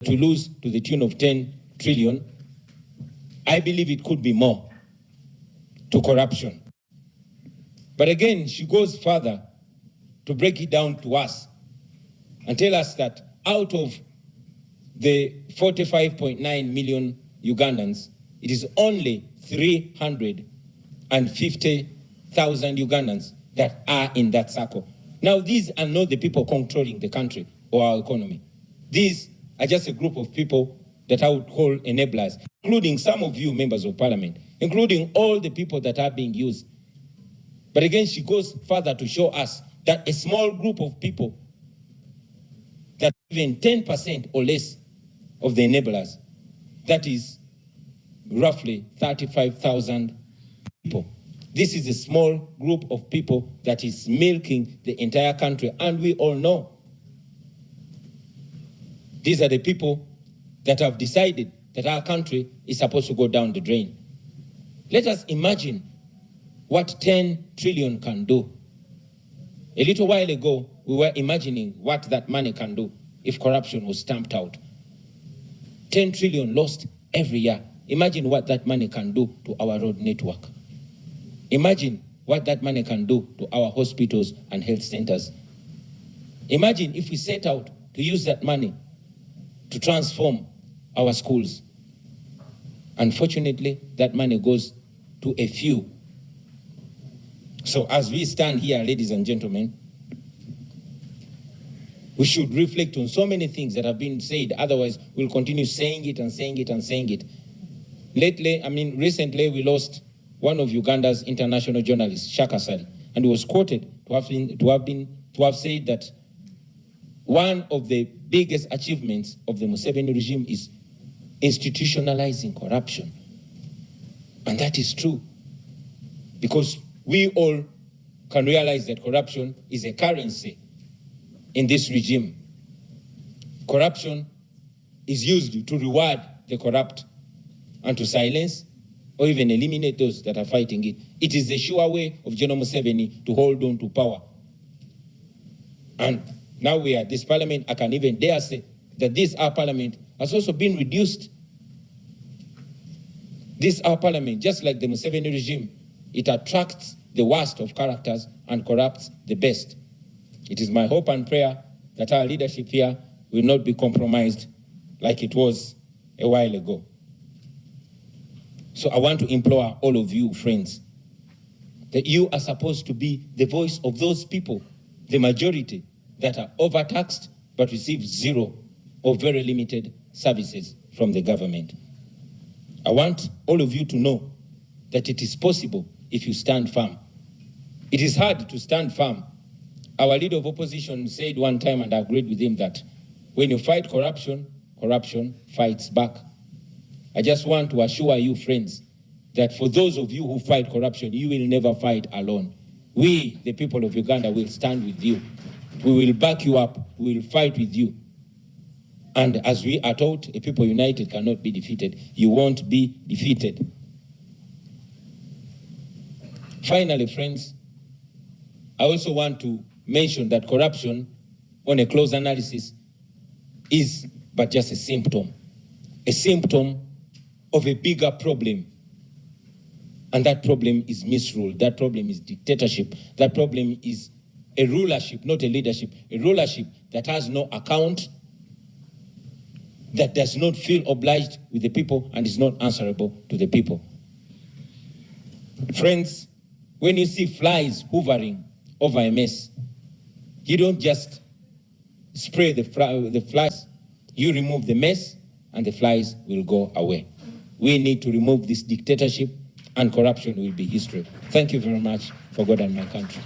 to lose to the tune of 10 trillion, I believe it could be more to corruption. But again, she goes further to break it down to us and tell us that out of the 45.9 million Ugandans, it is only 350,000 Ugandans that are in that circle. Now, these are not the people controlling the country or our economy. These are just a group of people that I would call enablers, including some of you members of parliament, including all the people that are being used. But again, she goes further to show us that a small group of people, that even 10% or less of the enablers, that is roughly 35,000 people. This is a small group of people that is milking the entire country, and we all know these are the people that have decided that our country is supposed to go down the drain. Let us imagine what 10 trillion can do. A little while ago, we were imagining what that money can do if corruption was stamped out. 10 trillion lost every year. Imagine what that money can do to our road network. Imagine what that money can do to our hospitals and health centers. Imagine if we set out to use that money to transform our schools. Unfortunately, that money goes to a few. So as we stand here, ladies and gentlemen, we should reflect on so many things that have been said. Otherwise, we'll continue saying it and saying it and saying it. Recently, we lost one of Uganda's international journalists, Shaka Sali, and he was quoted to have said that one of the biggest achievements of the Museveni regime is institutionalizing corruption. And that is true, because we all can realize that corruption is a currency in this regime. Corruption is used to reward the corrupt and to silence or even eliminate those that are fighting it. It is the sure way of General Museveni to hold on to power. And now we are this parliament, I can even dare say that this our parliament has also been reduced. This our parliament, just like the Museveni regime, it attracts the worst of characters and corrupts the best. It is my hope and prayer that our leadership here will not be compromised like it was a while ago. So I want to implore all of you, friends, that you are supposed to be the voice of those people, the majority, that are overtaxed but receive zero or very limited services from the government. I want all of you to know that it is possible if you stand firm. It is hard to stand firm. Our leader of opposition said one time, and I agreed with him, that when you fight corruption, corruption fights back. I just want to assure you, friends, that for those of you who fight corruption, you will never fight alone. We, the people of Uganda, will stand with you. We will back you up. We will fight with you. And as we are taught, a people united cannot be defeated. You won't be defeated. Finally, friends, I also want to mention that corruption, on a close analysis, is but just a symptom of a bigger problem. And that problem is misrule. That problem is dictatorship. That problem is a rulership, not a leadership, a rulership that has no account, that does not feel obliged with the people and is not answerable to the people. Friends, when you see flies hovering over a mess, you don't just spray the flies, you remove the mess and the flies will go away. We need to remove this dictatorship and corruption will be history. Thank you very much for God and my country.